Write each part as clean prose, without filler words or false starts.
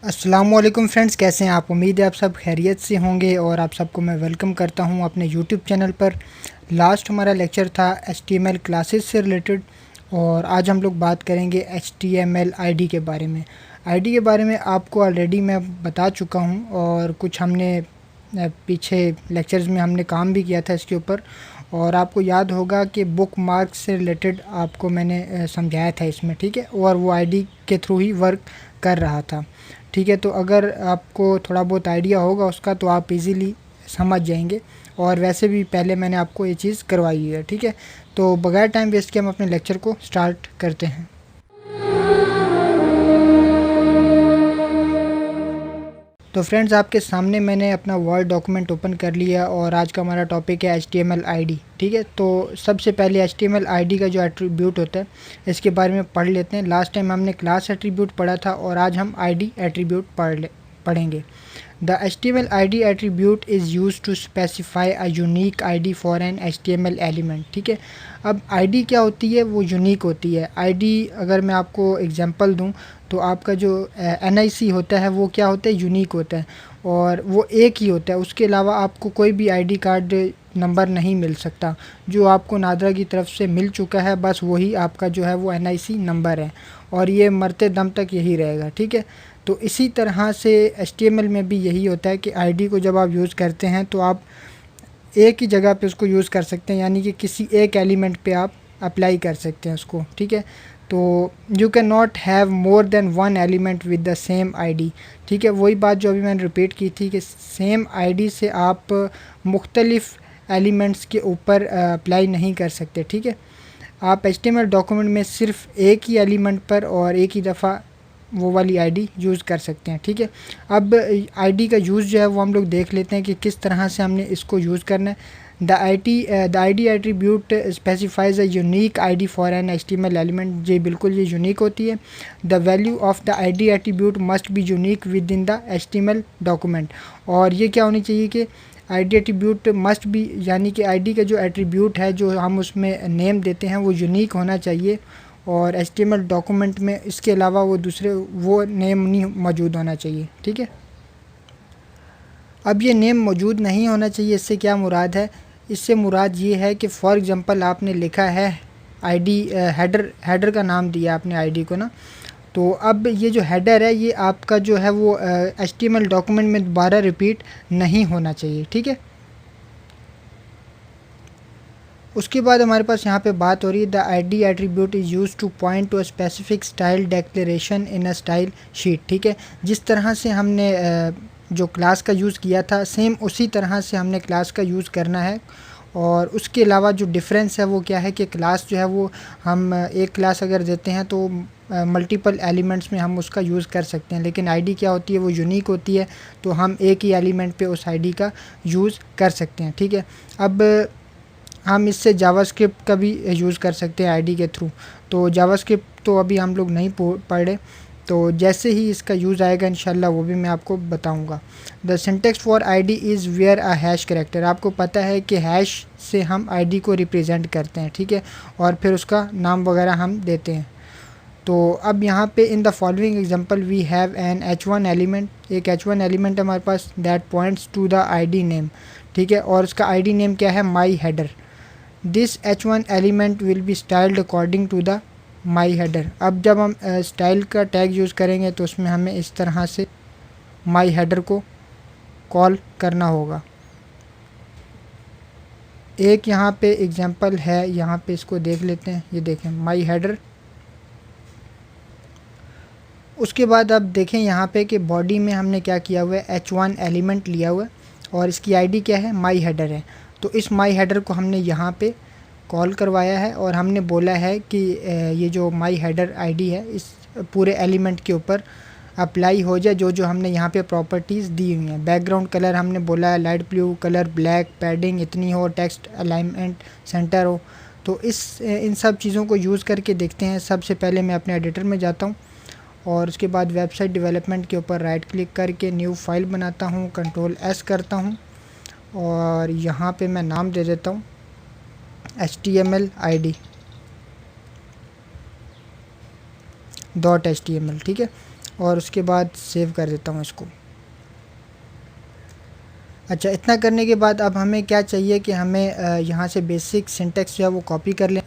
अस्सलामुअलैकुम फ्रेंड्स, कैसे हैं आप। उम्मीद है आप सब खैरियत से होंगे और आप सबको मैं वेलकम करता हूं अपने यूट्यूब चैनल पर। लास्ट हमारा लेक्चर था HTML क्लासेस से रिलेटेड और आज हम लोग बात करेंगे HTML आईडी के बारे में। आईडी के बारे में आपको ऑलरेडी मैं बता चुका हूं और कुछ हमने पीछे लेक्चर्स में हमने काम भी किया था इसके ऊपर। और आपको याद होगा कि बुक मार्क्स से रिलेटेड आपको मैंने समझाया था इसमें, ठीक है। और वो आईडी के थ्रू ही वर्क कर रहा था, ठीक है। तो अगर आपको थोड़ा बहुत आइडिया होगा उसका तो आप इजीली समझ जाएंगे। और वैसे भी पहले मैंने आपको ये चीज़ करवाई है, ठीक है। तो बगैर टाइम वेस्ट के हम अपने लेक्चर को स्टार्ट करते हैं। तो फ्रेंड्स, आपके सामने मैंने अपना वर्ड डॉक्यूमेंट ओपन कर लिया और आज का हमारा टॉपिक है HTML आईडी, ठीक है। तो सबसे पहले HTML आईडी का जो एट्रीब्यूट होता है इसके बारे में पढ़ लेते हैं। लास्ट टाइम हमने क्लास एट्रीब्यूट पढ़ा था और आज हम आईडी एट्रीब्यूट पढ़ेंगे। The HTML ID attribute is used to specify a unique ID for an HTML element, ठीक है। अब ID क्या होती है, वो यूनिक होती है। ID अगर मैं आपको एग्जांपल दूं तो आपका जो NIC होता है वो क्या होता है, यूनिक होता है और वो एक ही होता है। उसके अलावा आपको कोई भी ID कार्ड नंबर नहीं मिल सकता। जो आपको नादरा की तरफ से मिल चुका है बस वही आपका जो है वो NIC नंबर है और ये मरते दम तक यही रहेगा, ठीक है। तो इसी तरह से HTML में भी यही होता है कि आईडी को जब आप यूज़ करते हैं तो आप एक ही जगह पे उसको यूज़ कर सकते हैं, यानी कि किसी एक एलिमेंट पे आप अप्लाई कर सकते हैं उसको, ठीक है। तो you can not have more than one element with the same ID, ठीक है। वही बात जो अभी मैंने रिपीट की थी कि सेम आईडी से आप मुख्तलिफ एलिमेंट्स के ऊपर अप्लाई नहीं कर सकते, ठीक है। आप HTML डॉक्यूमेंट में सिर्फ एक ही एलिमेंट पर और एक ही दफ़ा वो वाली आईडी यूज़ कर सकते हैं, ठीक है। अब आईडी का यूज़ जो है वो हम लोग देख लेते हैं कि किस तरह से हमने इसको यूज़ करना है। The ID attribute specifies a unique ID for an HTML element. जी बिल्कुल, ये यूनिक होती है। The value of the ID attribute must be unique within the HTML document. और ये क्या होनी चाहिए कि आईडी एट्रीब्यूट मस्ट बी, यानी कि आईडी का जो एट्रीब्यूट है जो हम उसमें नेम देते हैं वो यूनिक होना चाहिए और HTML डॉक्यूमेंट में इसके अलावा वो दूसरे वो नेम नहीं मौजूद होना चाहिए, ठीक है। अब ये नेम मौजूद नहीं होना चाहिए, इससे क्या मुराद है, इससे मुराद ये है कि फॉर एग्ज़ाम्पल आपने लिखा है आईडी हेडर का नाम दिया आपने आईडी को ना। तो अब ये जो हेडर है ये आपका जो है वो HTML डॉक्यूमेंट में दोबारा रिपीट नहीं होना चाहिए, ठीक है। उसके बाद हमारे पास यहाँ पे बात हो रही है the ID attribute is use to point to a specific style declaration in a style sheet, ठीक है। जिस तरह से हमने जो क्लास का यूज़ किया था सेम उसी तरह से हमने क्लास का यूज़ करना है। और उसके अलावा जो डिफरेंस है वो क्या है कि क्लास जो है वो हम एक क्लास अगर देते हैं तो मल्टीपल एलिमेंट्स में हम उसका यूज़ कर सकते हैं, लेकिन आईडी क्या होती है वो यूनिक होती है तो हम एक ही एलिमेंट पे उस आईडी का यूज़ कर सकते हैं, ठीक है। अब हम इससे जावास्क्रिप्ट का भी यूज़ कर सकते हैं आईडी के थ्रू। तो जावास्क्रिप्ट तो अभी हम लोग नहीं पढ़े, तो जैसे ही इसका यूज़ आएगा इंशाल्लाह वो भी मैं आपको बताऊंगा। The syntax for ID is where a hash character. आपको पता है कि हैश से हम आईडी को रिप्रेजेंट करते हैं, ठीक है, और फिर उसका नाम वगैरह हम देते हैं। तो अब यहाँ पे in the following example we have an H1 element, एक H1 एलिमेंट हमारे पास that points to the ID name, ठीक है। और उसका आईडी नेम क्या है, my header. This H1 element will be styled according to the my header. अब जब हम स्टाइल का टैग यूज़ करेंगे तो उसमें हमें इस तरह से माई हेडर को कॉल करना होगा। एक यहाँ पे एग्जांपल है, यहाँ पे इसको देख लेते हैं। ये देखें माई हेडर। उसके बाद अब देखें यहाँ पे कि बॉडी में हमने क्या किया हुआ है, H1 एलिमेंट लिया हुआ है और इसकी आईडी क्या है, माई हेडर है। तो इस माई हेडर को हमने यहाँ पे कॉल करवाया है और हमने बोला है कि ये जो माई हेडर आईडी है इस पूरे एलिमेंट के ऊपर अप्लाई हो जाए जो जो हमने यहाँ पे प्रॉपर्टीज़ दी हुई हैं। बैकग्राउंड कलर हमने बोला है light blue colour, black, padding इतनी हो, टेक्स्ट अलाइनमेंट सेंटर हो। तो इन सब चीज़ों को यूज़ करके देखते हैं। सबसे पहले मैं अपने एडिटर में जाता हूँ और उसके बाद वेबसाइट डेवलपमेंट के ऊपर राइट क्लिक करके न्यू फाइल बनाता हूँ, Ctrl+S करता हूँ और यहाँ पे मैं नाम दे देता हूँ HTML ID.html, ठीक है। और उसके बाद सेव कर देता हूँ इसको। अच्छा, इतना करने के बाद अब हमें क्या चाहिए कि हमें यहाँ से बेसिक सिंटेक्स जो है वो कॉपी कर लें।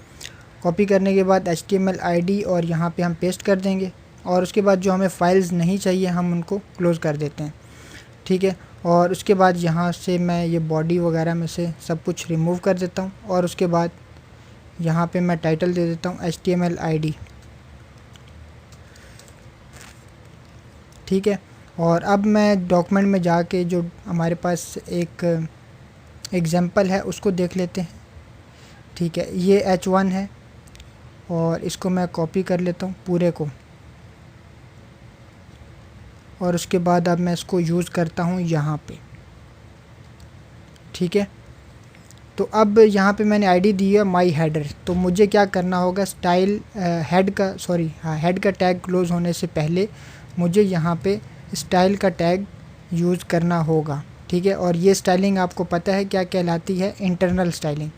कॉपी करने के बाद HTML ID और यहाँ पे हम पेस्ट कर देंगे, और उसके बाद जो हमें फाइल्स नहीं चाहिए हम उनको क्लोज़ कर देते हैं, ठीक है। और उसके बाद यहाँ से मैं ये बॉडी वगैरह में से सब कुछ रिमूव कर देता हूँ, और उसके बाद यहाँ पे मैं टाइटल दे देता हूँ HTML ID, ठीक है। और अब मैं डॉक्यूमेंट में जाके जो हमारे पास एक एग्जांपल है उसको देख लेते हैं, ठीक है। ये H1 है और इसको मैं कॉपी कर लेता हूँ पूरे को, और उसके बाद अब मैं इसको यूज़ करता हूँ यहाँ पे, ठीक है। तो अब यहाँ पे मैंने आईडी दी है माई हेडर, तो मुझे क्या करना होगा, स्टाइल हेड का टैग क्लोज़ होने से पहले मुझे यहाँ पे स्टाइल का टैग यूज़ करना होगा, ठीक है। और ये स्टाइलिंग आपको पता है क्या कहलाती है, इंटरनल स्टाइलिंग।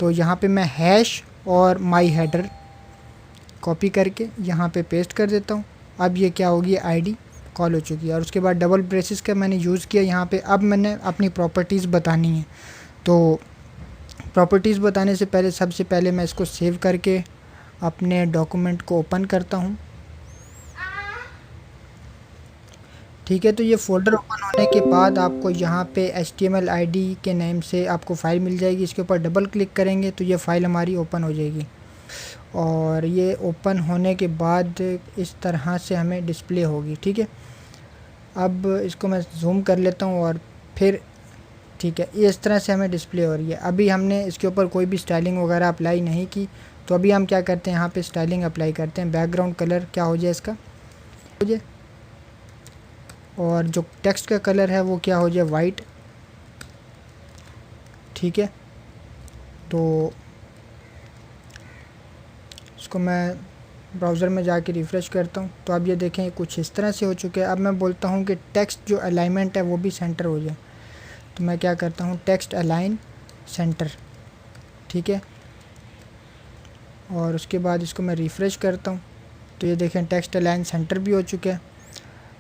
तो यहाँ पे मैं हैश और माई हेडर कॉपी करके यहाँ पे पेस्ट कर देता हूँ। अब ये क्या होगी, आईडी कॉल हो चुकी है। और उसके बाद डबल ब्रेसेस का मैंने यूज़ किया यहाँ पे। अब मैंने अपनी प्रॉपर्टीज़ बतानी है, तो प्रॉपर्टीज़ बताने से पहले सबसे पहले मैं इसको सेव करके अपने डॉक्यूमेंट को ओपन करता हूँ, ठीक है। तो ये फ़ोल्डर ओपन होने के बाद आपको यहाँ पे HTML ID के नेम से आपको फ़ाइल मिल जाएगी। इसके ऊपर डबल क्लिक करेंगे तो ये फ़ाइल हमारी ओपन हो जाएगी, और ये ओपन होने के बाद इस तरह से हमें डिस्प्ले होगी, ठीक है। अब इसको मैं जूम कर लेता हूँ और फिर, ठीक है, ये इस तरह से हमें डिस्प्ले हो रही है। अभी हमने इसके ऊपर कोई भी स्टाइलिंग वगैरह अप्लाई नहीं की, तो अभी हम क्या करते हैं, यहाँ पे स्टाइलिंग अप्लाई करते हैं। बैकग्राउंड कलर क्या हो जाए इसका, हो जाए, और जो टेक्स्ट का कलर है वो क्या हो जाए, वाइट, ठीक है। तो इसको मैं ब्राउज़र में जाके रिफ़्रेश करता हूँ, तो अब ये देखें कुछ इस तरह से हो चुके हैं। अब मैं बोलता हूँ कि टेक्स्ट जो अलाइनमेंट है वो भी सेंटर हो जाए, तो मैं क्या करता हूँ, टेक्स्ट अलाइन सेंटर, ठीक है। और उसके बाद इसको मैं रिफ़्रेश करता हूँ, तो ये देखें टेक्स्ट अलाइन सेंटर भी हो चुके हैं।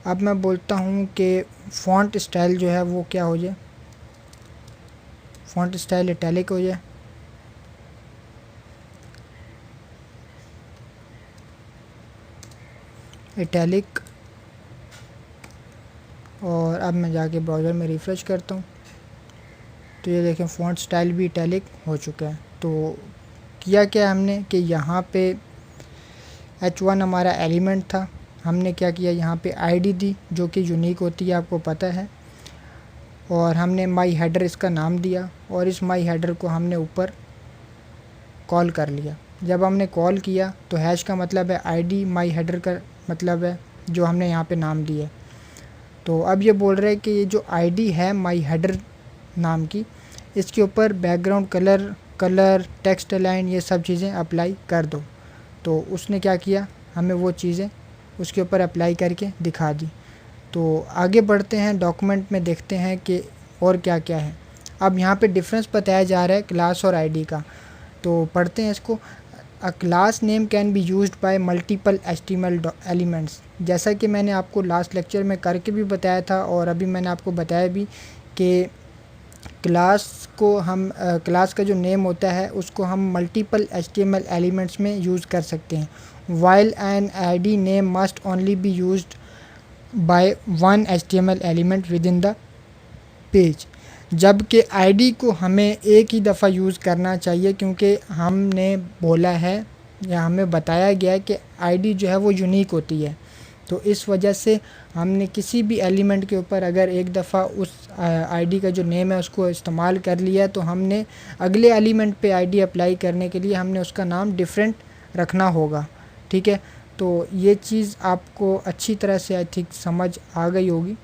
अब मैं बोलता हूँ कि फ़ॉन्ट स्टाइल जो है वो क्या हो जाए, फ़ॉन्ट स्टाइल इटैलिक हो जाए, इटैलिक। और अब मैं जाके ब्राउज़र में रिफ़्रेश करता हूँ, तो ये देखें फ़ॉन्ट स्टाइल भी इटैलिक हो चुका है। तो किया क्या हमने कि यहाँ पे H1 हमारा एलिमेंट था, हमने क्या किया, यहाँ पे आईडी दी जो कि यूनिक होती है, आपको पता है। और हमने माई हेडर इसका नाम दिया, और इस माई हेडर को हमने ऊपर कॉल कर लिया। जब हमने कॉल किया तो हैश का मतलब है आईडी, माई हेडर का मतलब है जो हमने यहाँ पे नाम दिया। तो अब ये बोल रहे हैं कि ये जो आईडी है माई हेडर नाम की, इसके ऊपर बैकग्राउंड कलर टेक्स्ट अलाइन ये सब चीज़ें अप्लाई कर दो। तो उसने क्या किया, हमें वो चीज़ें उसके ऊपर अप्लाई करके दिखा दी। तो आगे बढ़ते हैं, डॉक्यूमेंट में देखते हैं कि और क्या क्या है। अब यहाँ पे डिफरेंस बताया जा रहा है क्लास और आईडी का, तो पढ़ते हैं इसको। अ class name can be used bye multiple HTML elements. जैसा कि मैंने आपको लास्ट लेक्चर में करके भी बताया था, और अभी मैंने आपको बताया भी कि क्लास को हम क्लास का जो नेम होता है उसको हम मल्टीपल HTML एलिमेंट्स में यूज़ कर सकते हैं। While an ID name must only be used by one HTML element within the page, जबकि आईडी को हमें एक ही दफ़ा यूज़ करना चाहिए, क्योंकि हमने बोला है या हमें बताया गया है कि आईडी जो है वो यूनिक होती है। तो इस वजह से हमने किसी भी एलिमेंट के ऊपर अगर एक दफ़ा उस आईडी का जो नेम है उसको इस्तेमाल कर लिया, तो हमने अगले एलिमेंट पे आईडी अप्लाई करने के लिए हमने उसका नाम डिफरेंट रखना होगा, ठीक है। तो ये चीज़ आपको अच्छी तरह से आई थिंक समझ आ गई होगी।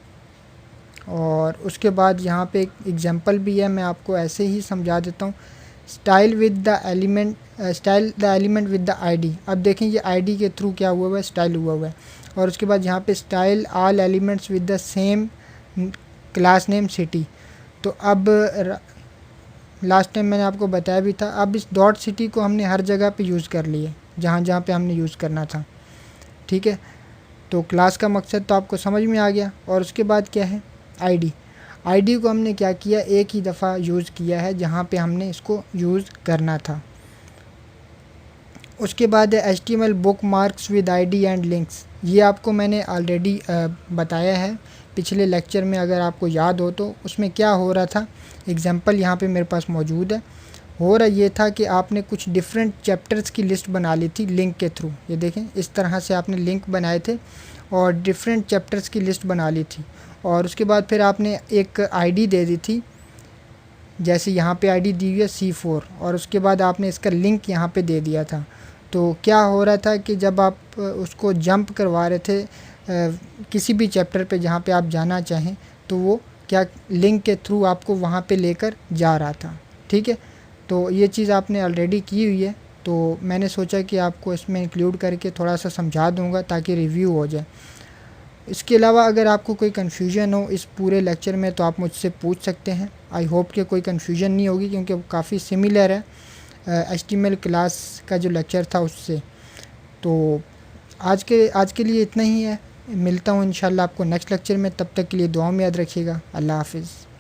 और उसके बाद यहाँ पे एक एग्जांपल भी है, मैं आपको ऐसे ही समझा देता हूँ। Style the element with the ID. अब देखें ये आईडी के थ्रू क्या हुआ हुआ है, स्टाइल हुआ हुआ है। और उसके बाद यहाँ पे style all elements with the same class name city. तो अब लास्ट टाइम मैंने आपको बताया भी था, अब इस डॉट सिटी को हमने हर जगह पे यूज़ कर लिए जहाँ जहाँ पे हमने यूज़ करना था, ठीक है। तो क्लास का मकसद तो आपको समझ में आ गया। और उसके बाद क्या है, आईडी। आईडी को हमने क्या किया, एक ही दफ़ा यूज़ किया है जहाँ पे हमने इसको यूज़ करना था। उसके बाद है HTML book marks with ID and links. ये आपको मैंने ऑलरेडी बताया है पिछले लेक्चर में, अगर आपको याद हो तो। उसमें क्या हो रहा था, एग्जांपल यहाँ पे मेरे पास मौजूद है। हो रहा ये था कि आपने कुछ डिफरेंट चैप्टर्स की लिस्ट बना ली थी लिंक के थ्रू। ये देखें, इस तरह से आपने लिंक बनाए थे और डिफरेंट चैप्टर्स की लिस्ट बना ली थी। और उसके बाद फिर आपने एक आईडी दे दी थी, जैसे यहाँ पे आईडी दी हुई है C4, और उसके बाद आपने इसका लिंक यहाँ पे दे दिया था। तो क्या हो रहा था कि जब आप उसको जंप करवा रहे थे किसी भी चैप्टर पे जहाँ पे आप जाना चाहें, तो वो क्या लिंक के थ्रू आपको वहाँ पे लेकर जा रहा था। ठीक है, तो ये चीज़ आपने ऑलरेडी की हुई है, तो मैंने सोचा कि आपको इसमें इंक्लूड करके थोड़ा सा समझा दूँगा ताकि रिव्यू हो जाए। इसके अलावा अगर आपको कोई कन्फ्यूजन हो इस पूरे लेक्चर में तो आप मुझसे पूछ सकते हैं। आई होप कि कोई कन्फ्यूजन नहीं होगी, क्योंकि वो काफ़ी सिमिलर है HTML क्लास का जो लेक्चर था उससे। तो आज के लिए इतना ही है। मिलता हूँ इंशाल्लाह आपको नेक्स्ट लेक्चर में। तब तक के लिए दुआ में याद रखिएगा। अल्लाह हाफ़िज़।